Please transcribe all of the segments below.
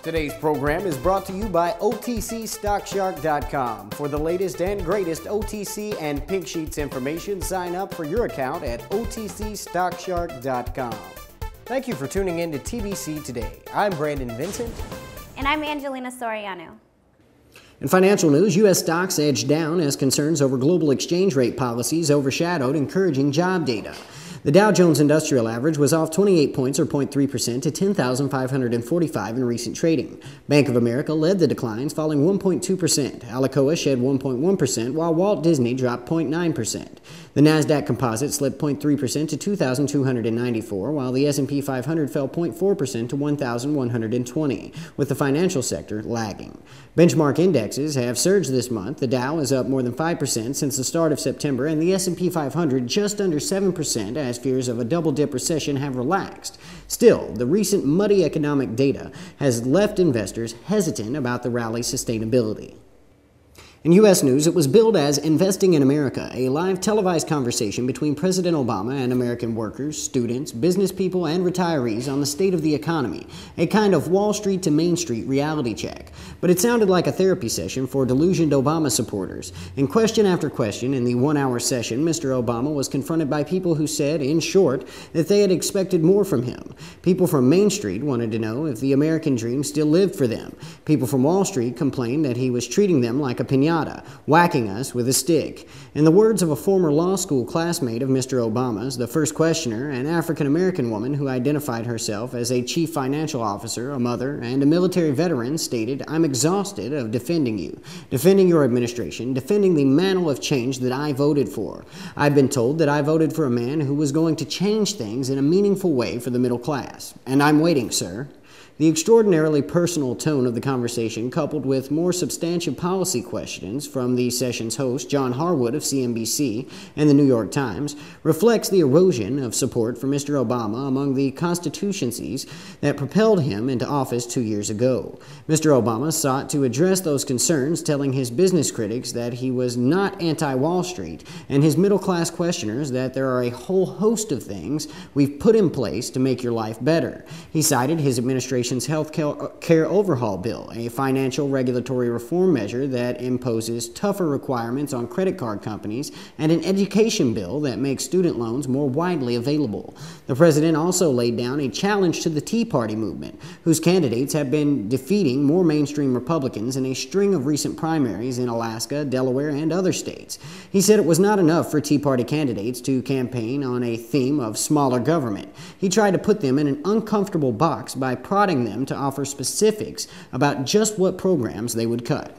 Today's program is brought to you by OTCStockShark.com. For the latest and greatest OTC and Pink Sheets information, sign up for your account at OTCStockShark.com. Thank you for tuning in to TBC Today. I'm Brandon Vincent. And I'm Angelina Soriano. In financial news, U.S. stocks edged down as concerns over global exchange rate policies overshadowed encouraging job data. The Dow Jones Industrial Average was off 28 points or 0.3% to 10,545 in recent trading. Bank of America led the declines, falling 1.2%. Alcoa shed 1.1%, while Walt Disney dropped 0.9%. The Nasdaq Composite slipped 0.3% to 2,294, while the S&P 500 fell 0.4% to 1,120, with the financial sector lagging. Benchmark indexes have surged this month. The Dow is up more than 5% since the start of September, and the S&P 500 just under 7% as fears of a double-dip recession have relaxed. Still, the recent muddy economic data has left investors hesitant about the rally's sustainability. In U.S. news, it was billed as Investing in America, a live televised conversation between President Obama and American workers, students, business people, and retirees on the state of the economy, a kind of Wall Street to Main Street reality check. But it sounded like a therapy session for delusioned Obama supporters. In question after question in the one-hour session, Mr. Obama was confronted by people who said, in short, that they had expected more from him. People from Main Street wanted to know if the American dream still lived for them. People from Wall Street complained that he was treating them like a piñata, whacking us with a stick. In the words of a former law school classmate of Mr. Obama's, the first questioner, an African-American woman who identified herself as a chief financial officer, a mother, and a military veteran, stated, "I'm exhausted of defending you, defending your administration, defending the mantle of change that I voted for. I've been told that I voted for a man who was going to change things in a meaningful way for the middle class. And I'm waiting, sir." The extraordinarily personal tone of the conversation, coupled with more substantive policy questions from the session's host, John Harwood of CNBC and the New York Times, reflects the erosion of support for Mr. Obama among the constituencies that propelled him into office 2 years ago. Mr. Obama sought to address those concerns, telling his business critics that he was not anti-Wall Street, and his middle-class questioners that there are a whole host of things we've put in place to make your life better. He cited his administration's health care overhaul bill, a financial regulatory reform measure that imposes tougher requirements on credit card companies, and an education bill that makes student loans more widely available. The president also laid down a challenge to the Tea Party movement, whose candidates have been defeating more mainstream Republicans in a string of recent primaries in Alaska, Delaware, and other states. He said it was not enough for Tea Party candidates to campaign on a theme of smaller government. He tried to put them in an uncomfortable box by prodding them to offer specifics about just what programs they would cut.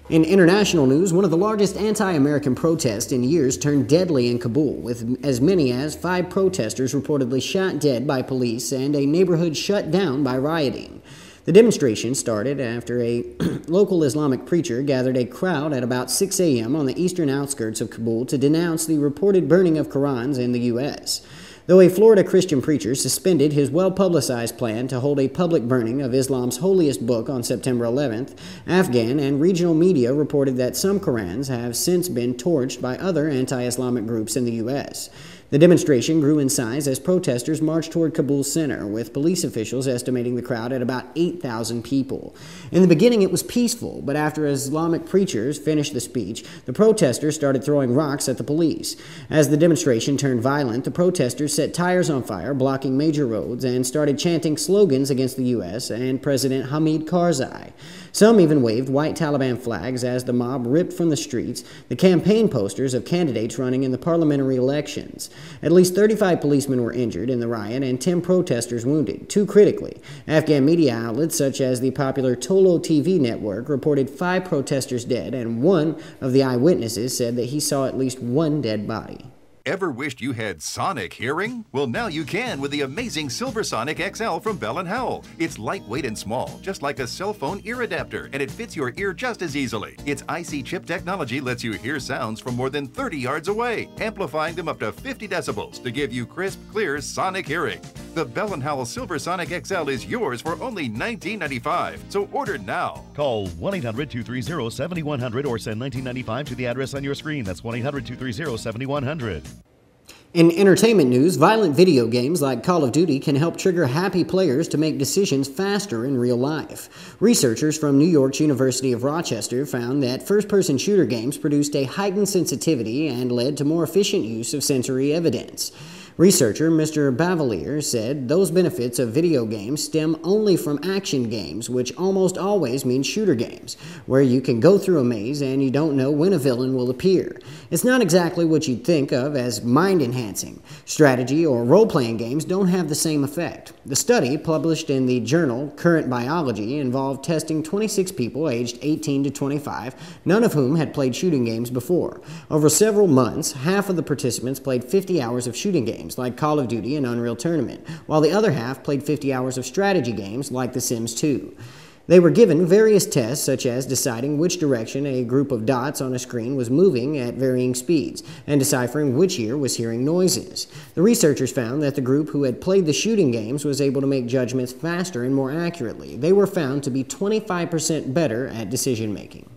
In international news, one of the largest anti-American protests in years turned deadly in Kabul, with as many as 5 protesters reportedly shot dead by police and a neighborhood shut down by rioting. The demonstration started after a local Islamic preacher gathered a crowd at about 6 a.m. on the eastern outskirts of Kabul to denounce the reported burning of Qurans in the U.S. Though a Florida Christian preacher suspended his well-publicized plan to hold a public burning of Islam's holiest book on September 11th, Afghan and regional media reported that some Qurans have since been torched by other anti-Islamic groups in the U.S. The demonstration grew in size as protesters marched toward Kabul's center, with police officials estimating the crowd at about 8,000 people. In the beginning, it was peaceful, but after Islamic preachers finished the speech, the protesters started throwing rocks at the police. As the demonstration turned violent, the protesters set tires on fire, blocking major roads, and started chanting slogans against the U.S. and President Hamid Karzai. Some even waved white Taliban flags as the mob ripped from the streets the campaign posters of candidates running in the parliamentary elections. At least 35 policemen were injured in the riot and 10 protesters wounded, 2 critically. Afghan media outlets such as the popular Tolo TV network reported 5 protesters dead, and one of the eyewitnesses said that he saw at least 1 dead body. Ever wished you had sonic hearing? Well, now you can with the amazing Silversonic XL from Bell & Howell. It's lightweight and small, just like a cell phone ear adapter, and it fits your ear just as easily. Its IC chip technology lets you hear sounds from more than 30 yards away, amplifying them up to 50 decibels to give you crisp, clear sonic hearing. The Bell & Howell Silversonic XL is yours for only $19.95, so order now. Call 1-800-230-7100 or send $19.95 to the address on your screen. That's 1-800-230-7100. In entertainment news, violent video games like Call of Duty can help trigger happy players to make decisions faster in real life. Researchers from New York's University of Rochester found that first-person shooter games produced a heightened sensitivity and led to more efficient use of sensory evidence. Researcher Mr. Bavalier said those benefits of video games stem only from action games, which almost always means shooter games, where you can go through a maze and you don't know when a villain will appear. It's not exactly what you'd think of as mind-enhancing. Strategy or role-playing games don't have the same effect. The study, published in the journal Current Biology, involved testing 26 people aged 18 to 25, none of whom had played shooting games before. Over several months, half of the participants played 50 hours of shooting games like Call of Duty and Unreal Tournament, while the other half played 50 hours of strategy games like The Sims 2. They were given various tests, such as deciding which direction a group of dots on a screen was moving at varying speeds, and deciphering which ear was hearing noises. The researchers found that the group who had played the shooting games was able to make judgments faster and more accurately. They were found to be 25% better at decision-making.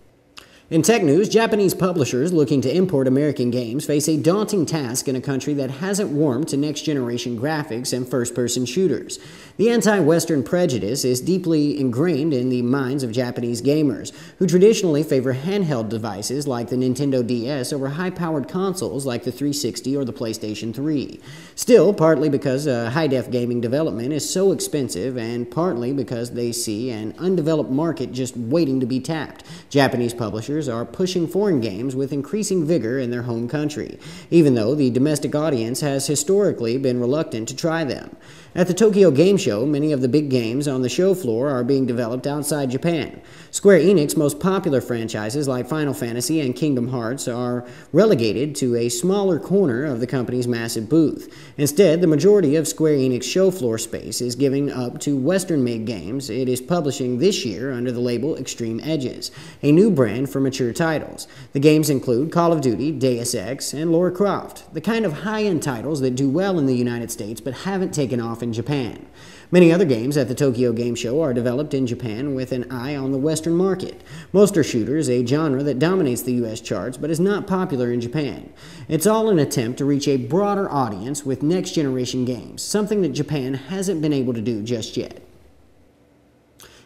In tech news, Japanese publishers looking to import American games face a daunting task in a country that hasn't warmed to next-generation graphics and first-person shooters. The anti-Western prejudice is deeply ingrained in the minds of Japanese gamers, who traditionally favor handheld devices like the Nintendo DS over high-powered consoles like the 360 or the PlayStation 3. Still, partly because high-def gaming development is so expensive, and partly because they see an undeveloped market just waiting to be tapped, Japanese publishers are pushing foreign games with increasing vigor in their home country, even though the domestic audience has historically been reluctant to try them. At the Tokyo Game Show, many of the big games on the show floor are being developed outside Japan. Square Enix's most popular franchises like Final Fantasy and Kingdom Hearts are relegated to a smaller corner of the company's massive booth. Instead, the majority of Square Enix show floor space is giving up to Western-made games it is publishing this year under the label Extreme Edges, a new brand for mature titles. The games include Call of Duty, Deus Ex, and Lara Croft, the kind of high-end titles that do well in the United States but haven't taken off in Japan. Many other games at the Tokyo Game Show are developed in Japan with an eye on the Western market. Most are shooters, a genre that dominates the US charts but is not popular in Japan. It's all an attempt to reach a broader audience with next-generation games, something that Japan hasn't been able to do just yet.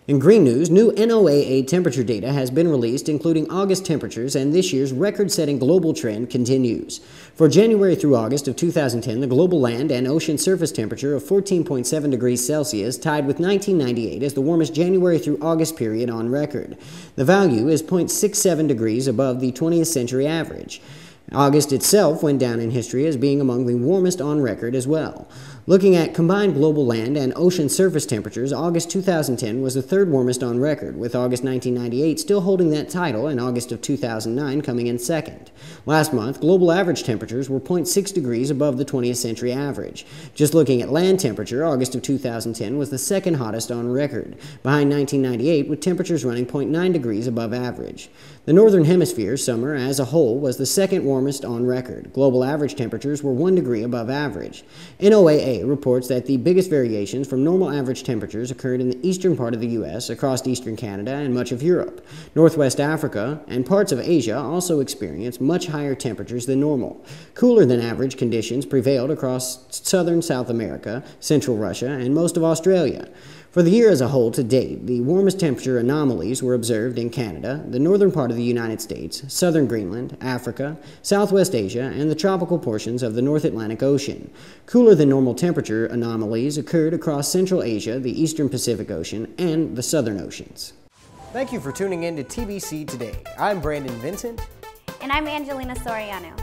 In green news, new NOAA temperature data has been released, including August temperatures, and this year's record-setting global trend continues. For January through August of 2010, the global land and ocean surface temperature of 14.7 degrees Celsius tied with 1998 as the warmest January through August period on record. The value is 0.67 degrees above the 20th century average. August itself went down in history as being among the warmest on record as well. Looking at combined global land and ocean surface temperatures, August 2010 was the third warmest on record, with August 1998 still holding that title and August of 2009 coming in second. Last month, global average temperatures were 0.6 degrees above the 20th century average. Just looking at land temperature, August of 2010 was the second hottest on record, behind 1998 with temperatures running 0.9 degrees above average. The Northern Hemisphere summer as a whole was the second warmest on record. Global average temperatures were 1 degree above average. NOAA reports that the biggest variations from normal average temperatures occurred in the eastern part of the U.S., across eastern Canada, and much of Europe. Northwest Africa and parts of Asia also experienced much higher temperatures than normal. Cooler than average conditions prevailed across southern South America, central Russia, and most of Australia. For the year as a whole to date, the warmest temperature anomalies were observed in Canada, the northern part of the United States, southern Greenland, Africa, Southwest Asia, and the tropical portions of the North Atlantic Ocean. Cooler than normal temperature anomalies occurred across Central Asia, the Eastern Pacific Ocean, and the Southern Oceans. Thank you for tuning in to TBC Today. I'm Brandon Vincent. And I'm Angelina Soriano.